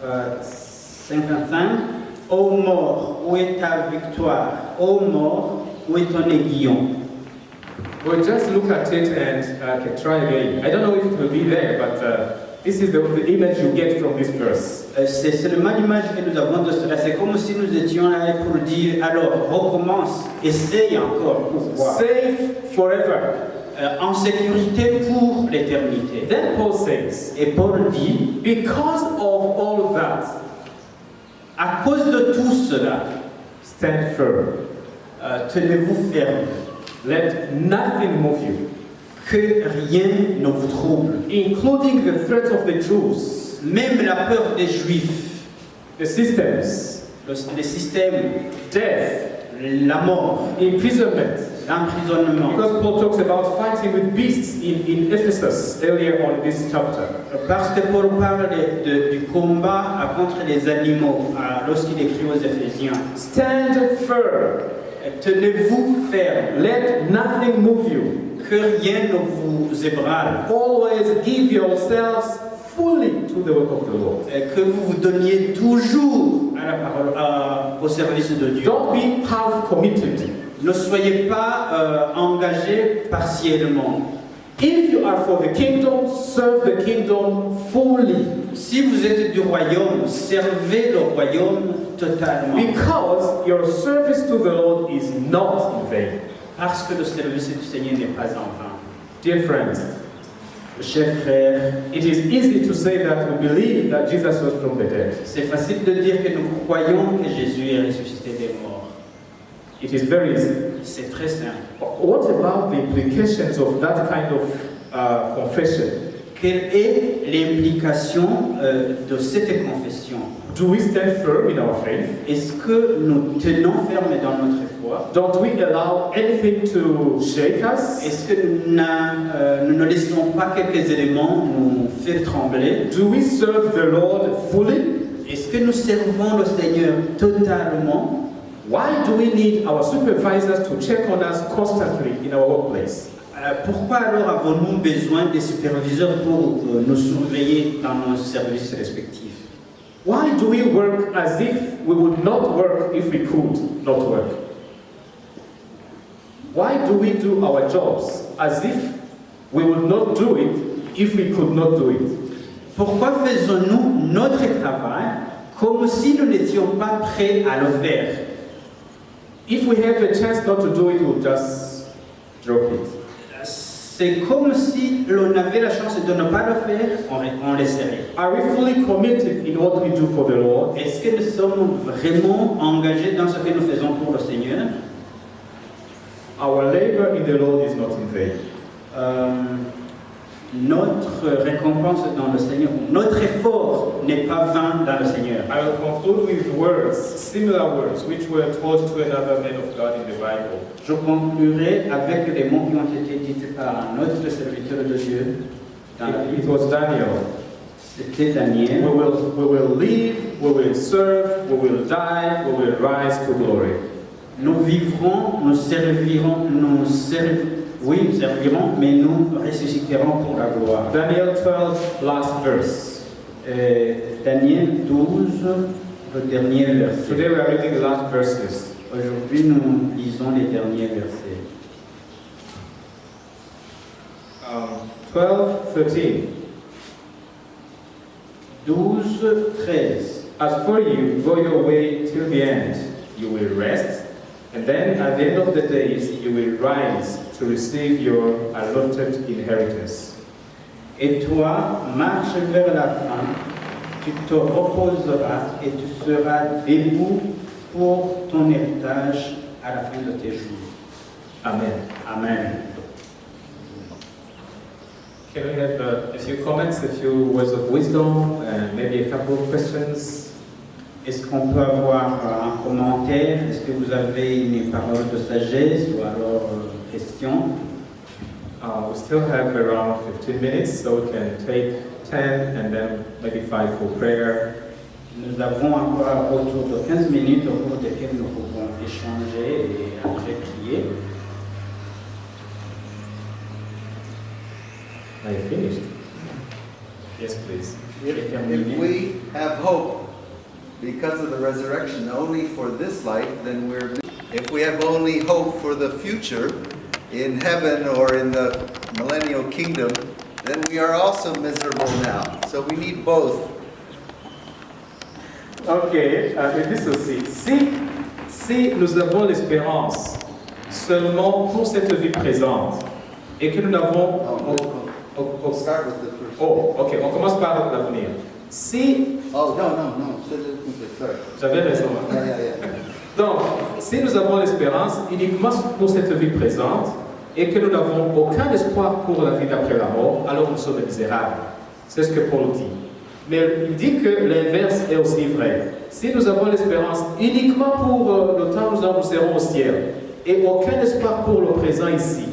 55. Ô mort, où est ta victoire? Ô mort, où est ton aiguillon? We'll just look at it and try again. I don't know if it will be there, but this is the image you get from this verse. C'est seulement l'image que nous avons de cela. C'est comme si nous étions là pour dire, alors recommence, essaye encore pour voir. Safe forever. En sécurité pour l'éternité. Then Paul says, Et Paul dit, because of all that, à cause de tout cela, stand firm. tenez-vous ferme, Let nothing move you, que rien ne vous trouble, including the threat of the Jews, même la peur des Juifs, the systems, les systèmes, death, la mort, imprisonment. l'emprisonnement. Because Paul talks about fighting with beasts in Ephesus earlier on in this chapter. Parce que Paul parle du combat contre les animaux lorsqu'il écrit aux Éphésiens. Stand firm. Tenez-vous ferme, Let nothing move you. que rien ne vous ébranle, Always give yourselves fully to the work of the Lord. que vous vous donniez toujours à la parole, au service de Dieu. Don't be half committed. Ne soyez pas engagés partiellement. If you are for the kingdom, serve the kingdom fully. Si vous êtes du royaume, servez le royaume totalement. Because your service to the Lord is not in vain. Parce que le service du Seigneur n'est pas en vain. Dear friends, Chers frères, it is easy to say that we believe that Jesus rose from the dead. c'est facile de dire que nous croyons que Jésus est ressuscité des morts. It is very easy. C'est très simple. What about the implications of that kind of confession? Quelle est l'implication de cette confession? Do we stand firm in our faith? Est-ce que nous tenons ferme dans notre foi? Don't we allow anything to shake us? Est-ce que nous ne laissons pas quelques éléments nous faire trembler? Do we serve the Lord fully? Est-ce que nous servons le Seigneur totalement? Why do we need our supervisors to check on us constantly in our workplace? Pourquoi alors avons-nous besoin des superviseurs pour nous surveiller dans nos services respectifs? Why do we work as if we would not work if we could not work? Why do we do our jobs as if we would not do it if we could not do it? Pourquoi faisons-nous notre travail comme si nous n'étions pas prêts à le faire? If we have a chance not to do it, we'll just drop it. C'est comme si l'on avait la chance de ne pas le faire, on laisserait. Are we fully committed in what we do for the Lord? Est-ce que nous sommes vraiment engagés dans ce que nous faisons pour le Seigneur? Our labor in the Lord is not in vain. Notre récompense dans le Seigneur, notre effort n'est pas vain dans le Seigneur. I will conclude with words, similar words, which were taught to another man of God in the Bible. Je conclurai avec les mots qui ont été dits par un autre serviteur de Dieu dans la It Bible. was Daniel. C'était Daniel. We will live, we will serve, we will die, we will rise to glory. Nous vivrons, nous servirons, oui, nous servirons, mais nous ressusciterons pour la gloire. Daniel 12, last verse. Daniel 12, le dernier verset. Today we are reading the last verses. Aujourd'hui, nous lisons les derniers versets. 12:13. 12, 13. As for you, go your way till the end. You will rest, and then at the end of the days you will rise to receive your allotted inheritance. Et toi, marche vers la fin, tu te reposeras et tu seras debout pour ton héritage à la fin de tes jours. Amen. Amen. Can we have a few comments, a few words of wisdom, and maybe a couple of questions? Est-ce qu'on peut avoir un commentaire? Est-ce que vous avez une parole de sagesse ou alors une question? We still have around 15 minutes, so we can take 10 and then maybe 5 for prayer. Nous avons encore autour de 15 minutes au cours desquelles nous pouvons échanger et après prier. Are you finished? Yes, please. If we have hope because of the resurrection only for this life, then if we have only hope for the future in heaven or in the millennial kingdom, then we are also miserable now. So we need both. Ok, mais dis aussi, si nous avons l'espérance seulement pour cette vie présente et que nous n'avons... We'll start with the first. Oh, ok, on commence par l'avenir. Si... Oh, no. Sorry. J'avais raison. Hein? Yeah. Donc, si nous avons l'espérance uniquement pour cette vie présente et que nous n'avons aucun espoir pour la vie d'après la mort, alors nous sommes misérables. C'est ce que Paul dit. Mais il dit que l'inverse est aussi vrai. Si nous avons l'espérance uniquement pour le temps où nous serons au ciel et aucun espoir pour le présent ici,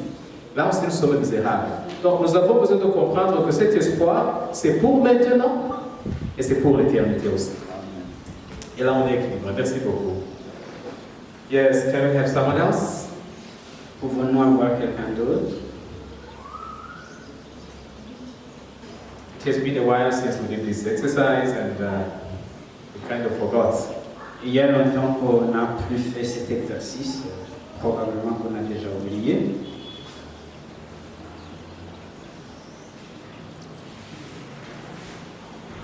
là aussi nous sommes misérables. Donc nous avons besoin de comprendre que cet espoir, c'est pour maintenant et c'est pour l'éternité aussi. Et là on est équilibré. Merci beaucoup. Yes, can we have someone else? Pouvons-nous avoir quelqu'un d'autre? It has been a while since we did this exercise and we kind of forgot. Il y a longtemps qu'on n'a plus fait cet exercice, probablement qu'on a déjà oublié.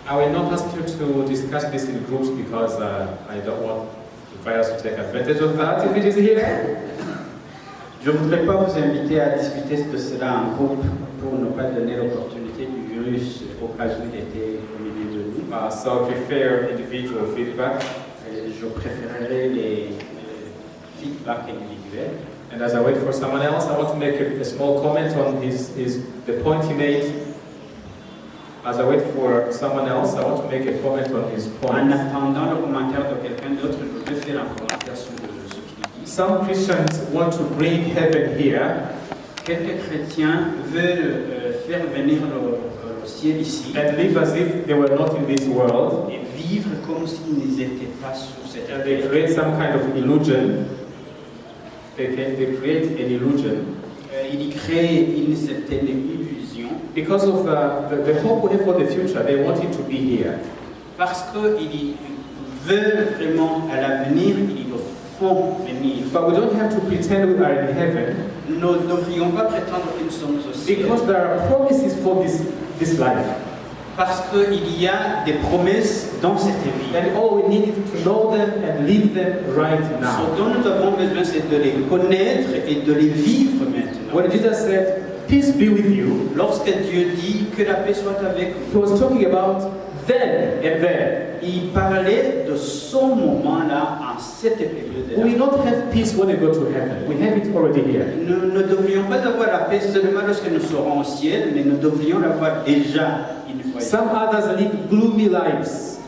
I will not ask you to discuss this in groups because I don't want the virus to take advantage of that if it is here. Je ne voudrais pas vous inviter à discuter de cela en groupe pour ne pas donner l'opportunité du virus au cas où il était au milieu de nous. So I prefer individual feedback. Je préférerais les feedbacks individuels. And as I wait for someone else, I want to make a small comment on the point he made. As I wait for someone else, I want to make a comment on his En point. attendant le commentaire de quelqu'un d'autre, je voudrais faire un commentaire sur ce qu'il dit. Some Christians want to bring heaven here Quelques chrétiens veulent faire venir le ciel ici and live as if they were not in this world. et vivre comme s'ils n'étaient pas sur cette And they terre. create some kind of illusion. They create an illusion. Il crée une certaine illusion Because of the hope we have for the future, they want it to be here. parce qu'ils veulent vraiment à l'avenir, ils le font venir. But we don't have to pretend we are in heaven, Nous ne devrions pas prétendre que nous sommes au ciel, because there are promises for this life. parce qu'il y a des promesses dans cette vie. And all we need is to know them and live them right Ce now. dont nous avons besoin, c'est de les connaître et de les vivre maintenant. When Jesus said, "Peace be with you," Lorsque Dieu dit que la paix soit avec he vous, was talking about then and there. il parlait de ce moment-là, en cette période-là. We will not have peace when we go to heaven. We have it already here. Nous ne devrions pas avoir la paix seulement lorsque nous serons au ciel, mais nous devrions l'avoir déjà une fois. Some others live gloomy lives,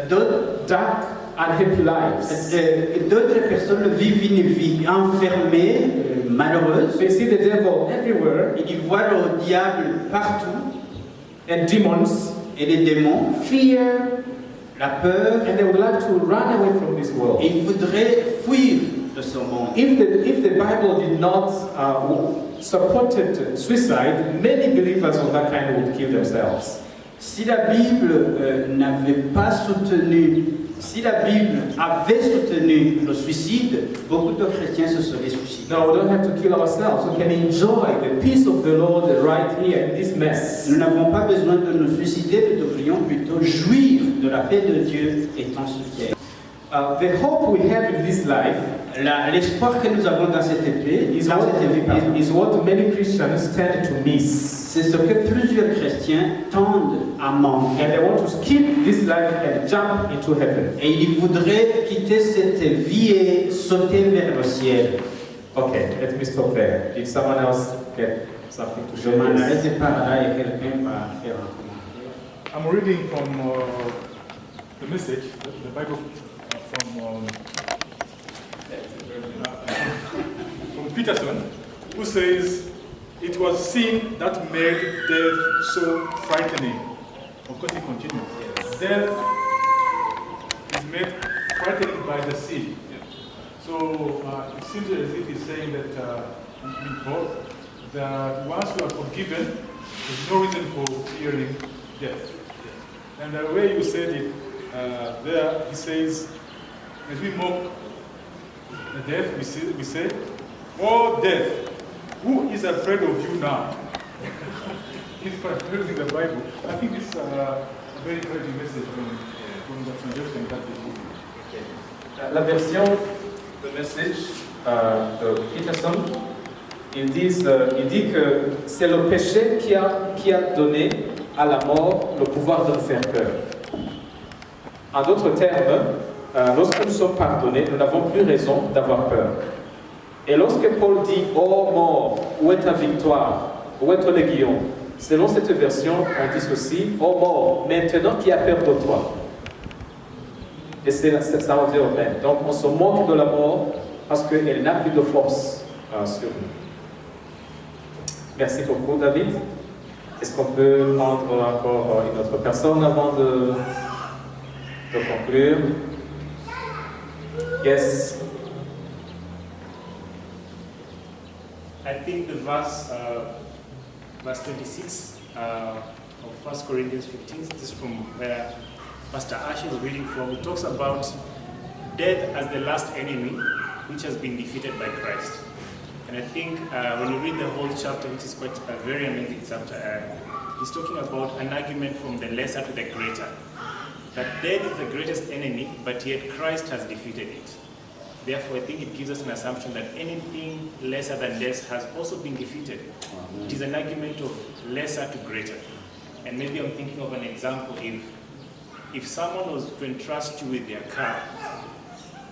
D'autres dark, unhappy lives. d'autres personnes vivent une vie enfermée, malheureuse. They see the devil everywhere Ils voient le diable partout and demons, et les démons, fear, la peur, and they would like to run away from this world. et ils voudraient fuir de ce monde. If the Bible did not supported suicide, many believers of that kind would kill themselves. Si la Bible n'avait pas soutenu, si la Bible avait soutenu le suicide, beaucoup de chrétiens se seraient suicidés. No, we don't have to kill ourselves. We can enjoy the peace of the Lord right here in this mess. Nous n'avons pas besoin de nous suicider, nous devrions plutôt jouir de la paix de Dieu étant soutien. The hope we have in this life L'espoir que nous avons dans cette paix, is what many Christians tend to miss. c'est ce que plusieurs chrétiens tendent à manquer. And they want to skip this life and jump into heaven. Et ils voudraient quitter cette vie et sauter vers le ciel. Okay, let me stop there. Did someone else get something to Je share? m'en Yes. arrête par là et quelqu'un va faire un commentaire. I'm reading from the message, the Bible from Peterson, who says, "It was sin that made death so frightening." Of course, he continues. Death is made frightening by the sin. So it seems as if he's saying that in Paul, that once you are forgiven, there's no reason for fearing death. And the way you said it there, he says, as we mock the death, we say, "Oh death, who is afraid of you now?" He's paraphrasing the Bible. I think it's a very encouraging message from the translation that they use. La version de message de Peterson, il dit que c'est le péché qui a donné à la mort le pouvoir de nous faire peur. En d'autres termes, lorsque nous sommes pardonnés, nous n'avons plus raison d'avoir peur. Et lorsque Paul dit « Oh mort, où est ta victoire? Où est ton aiguillon ?» Selon cette version, on dit ceci « Oh mort, maintenant qui a peur de toi ?» Et ça revient au même. Donc on se moque de la mort parce qu'elle n'a plus de force sur nous. Merci beaucoup David. Est-ce qu'on peut prendre encore une autre personne avant de conclure? Yes. I think the verse 26 of 1 Corinthians 15, this is from where Pastor Ash is reading from. It talks about death as the last enemy which has been defeated by Christ. And I think when you read the whole chapter, which is quite a very amazing chapter, he's talking about an argument from the lesser to the greater. That death is the greatest enemy, but yet Christ has defeated it. Therefore, I think it gives us an assumption that anything lesser than death has also been defeated. It is an argument of lesser to greater. And maybe I'm thinking of an example. If someone was to entrust you with their car,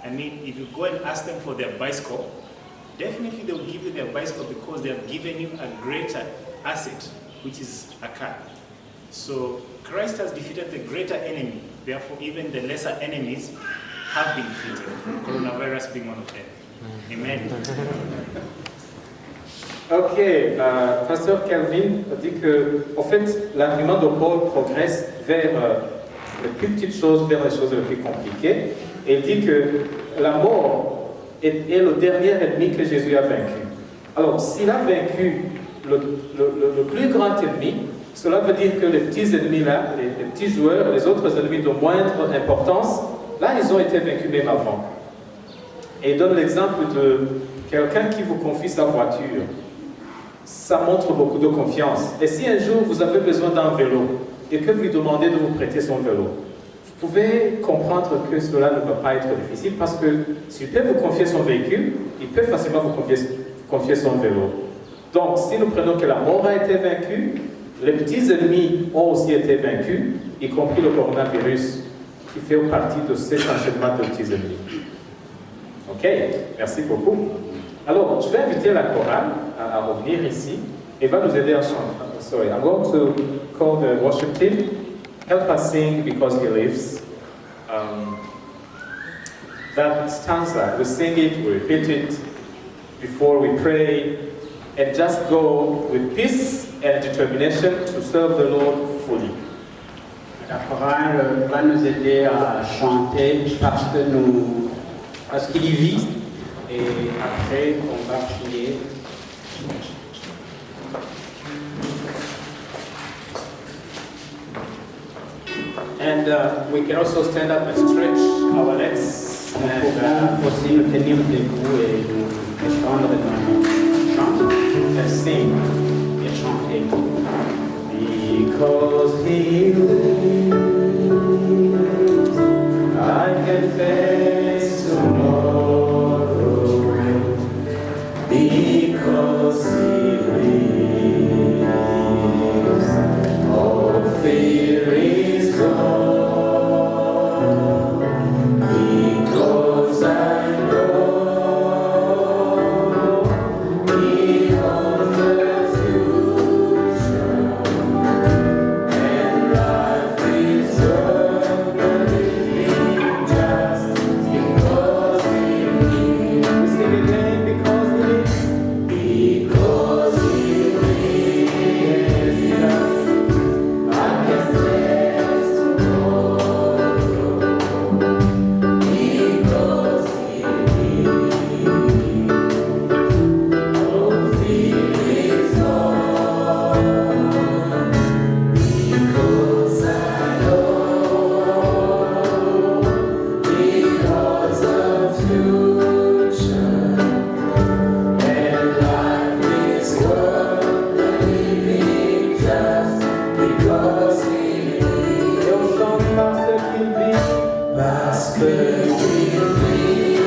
I mean, if you go and ask them for their bicycle, definitely they will give you their bicycle because they have given you a greater asset, which is a car. So Christ has defeated the greater enemy. Therefore, even the lesser enemies have been defeated. Coronavirus being one of them. Amen. Ok, Pasteur Calvin dit que, en fait, l'argument de Paul progresse vers les plus petites choses, vers les choses les plus compliquées. Et il dit que la mort est le dernier ennemi que Jésus a vaincu. Alors, s'il a vaincu le plus grand ennemi, Cela veut dire que les petits ennemis là, les petits joueurs, les autres ennemis de moindre importance, là ils ont été vaincus même avant. Et il donne l'exemple de quelqu'un qui vous confie sa voiture. Ça montre beaucoup de confiance. Et si un jour vous avez besoin d'un vélo et que vous lui demandez de vous prêter son vélo, vous pouvez comprendre que cela ne va pas être difficile parce que s'il peut vous confier son véhicule, il peut facilement vous confier son vélo. Donc, si nous prenons que la mort a été vaincue, les petits ennemis ont aussi été vaincus, y compris le coronavirus, qui fait partie de cet enchaînement de petits ennemis. Ok, merci beaucoup. Alors, je vais inviter la chorale à revenir ici et va nous aider à chanter. Sorry, I'm going to call the worship team. Help us sing Because He Lives. That stanza, we sing it, we repeat it before we pray, and just go with peace and determination to serve the Lord fully. La chorale va nous aider à chanter parce qu'il y vit, et après on va prier. And we can also stand up and stretch our legs. On peut aussi nous tenir debout et nous étendre dans le chant. And sing. Et chanter. Because He lives, I can face tomorrow. Because He lives, all fear is gone. Because I know He owns the future, and life is worth living just because He lives. We sing it again, because He lives. Because He lives, yes, I can face tomorrow. Because He lives, all fear is gone. Because I know He owns the future, and life is worth living just because He lives. Eu chante parce qu'il vit.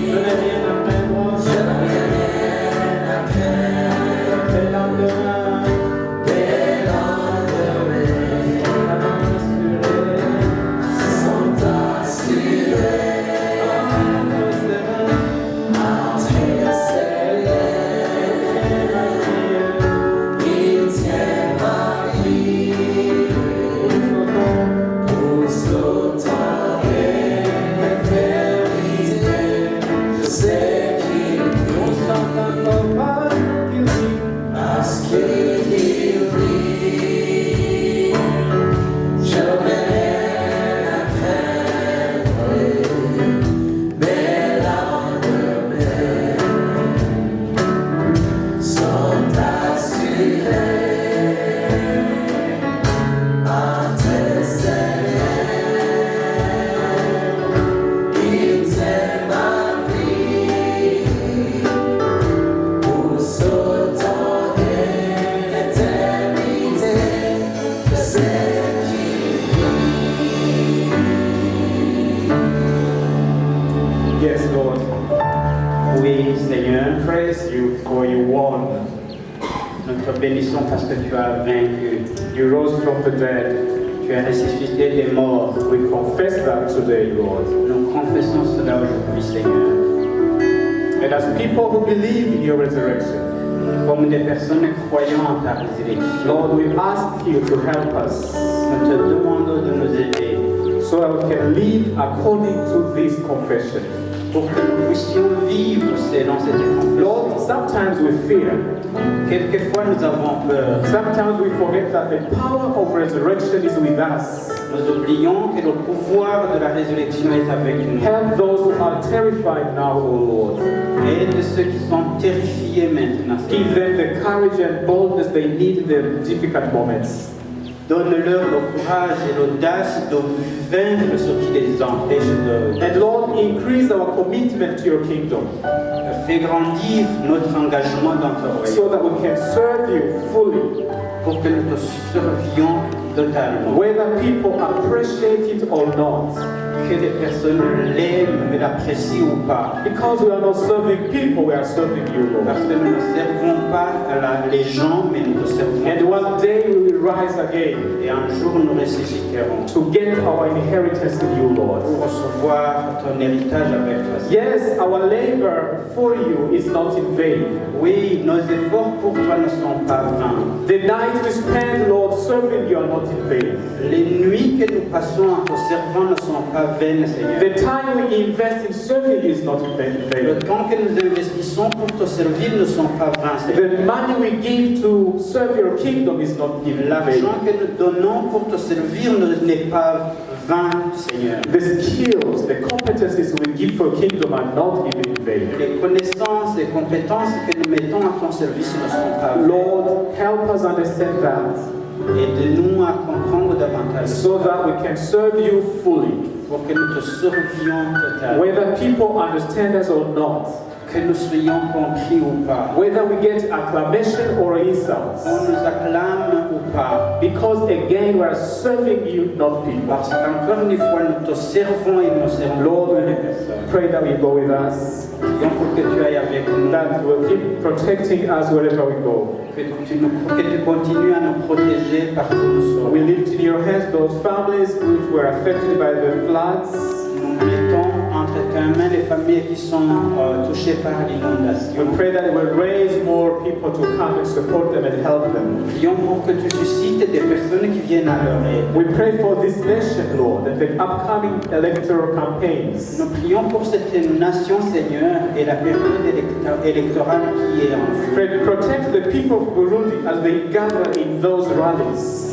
Je n'ai rien à perdre. Je n'ai rien à perdre. Dès lendemain. Dès lendemain. Sont assurés. Il tient ma vie. Pousse l'automne et l'éternité. Je sais qu'il nous chante encore parce qu'il vit. Je n'ai rien à craindre, mes lendemains sont assurés. En tes il tient ma vie. Pousse autant et l'éternité. Je sais Yes, Lord. Oui, Seigneur, Praise you for you won. nous te bénissons parce que tu as vaincu. You rose from the dead. Tu as ressuscité des morts. We confess that today, Lord. Nous confessons cela aujourd'hui, Seigneur. And as people who believe in your resurrection, Comme des personnes croyant à ta résurrection, Lord, we ask you to help us nous te demandons de nous aider so that we can live according to this confession. pour que nous puissions vivre selon cette confession. Lord, sometimes we fear. Quelquefois, nous avons peur. Sometimes we forget that the power of resurrection is with us. Nous oublions que le pouvoir de la résurrection est avec nous. Help those who are terrified now, O Lord. Aide ceux qui sont terrifiés maintenant. Give them the courage and boldness they need in their difficult moments. Donne-leur le courage et l'audace de vaincre ce qui les empêche de... And Lord, increase our commitment to your kingdom Fais grandir notre engagement dans ton royaume so that we can serve you fully, pour que nous te servions totalement. whether people appreciate it or not. Que les personnes l'aiment et l'apprécient ou pas. Because we are not serving people, we are serving you, Parce Lord. que nous ne servons pas les gens, mais nous te servons. And one day we will rise again Et un jour, nous ressusciterons to get our inheritance in you, Lord. pour recevoir ton héritage avec toi. Yes, our labor for you is not in vain. Oui, nos efforts pour toi ne sont pas vains. The night we spend, Lord, serving you are not in vain. Les nuits que nous passons en te servant ne sont pas vaines, Seigneur. The time we invest in serving you is not in Le vain. temps que nous investissons pour te servir ne sont pas vains, Seigneur. The money we give to serve your kingdom is not given in vain. L'argent que nous donnons pour te servir n'est pas vain, Seigneur. The skills, the competencies we give for kingdom are not given in vain. Les connaissances, les compétences que nous mettons à ton service ne sont pas vaines. Lord, help us understand that Aide-nous à comprendre davantage so that we can serve you fully, pour que nous te servions totalement. whether people understand us or not, Que nous soyons compris ou pas. whether we get acclamation or insults. On nous acclame ou pas. Because again, we are serving you, not people. Parce qu'encore une fois, nous te servons et nous servons Lord, pas les we personnes. pray that you go with us, Prions pour que tu ailles avec nous. that you will keep protecting us wherever we go. Que tu continues à nous protéger partout où nous sommes. We lift in your hands those families which were affected by the floods. Nous mettons entre tes mains les familles qui sont touchées par l'inondation. We pray that it will raise more people to come and support them and help them. Prions pour que tu suscites des personnes qui viennent à leur aide. We pray for this nation, Lord, and the upcoming electoral campaigns. Nous prions pour cette nation, Seigneur, et la période électorale qui est en vue. Protect the people of Burundi as they gather in those rallies.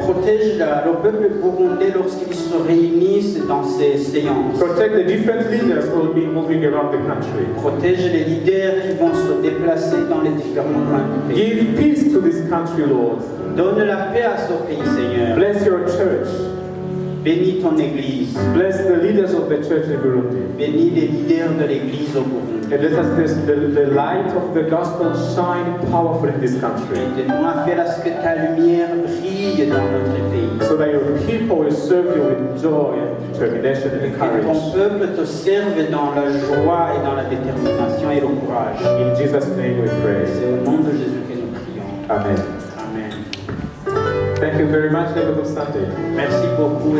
Protège le peuple burundais lorsqu'ils se réunissent dans ces séances. Protect the different leaders who will be moving around the country. Protège les leaders qui vont se déplacer dans les différents coins du pays. Give peace to this country, Lord. Donne la paix à ce pays, Seigneur. Bless your church. Bénis ton Église. Bless the leaders of the church in Burundi. Bénis les leaders de l'Église au Burundi. And let us the light of the gospel shine powerful in this country, Aide-nous à faire à ce que ta lumière brille dans notre pays. so that your people will serve you with joy and determination and Que ton courage. peuple te serve dans la joie et dans la détermination et le courage. In Jesus' name we pray. C'est au nom de Jésus que nous prions. Amen. Amen. Thank you very much. Have a good Sunday. Merci beaucoup.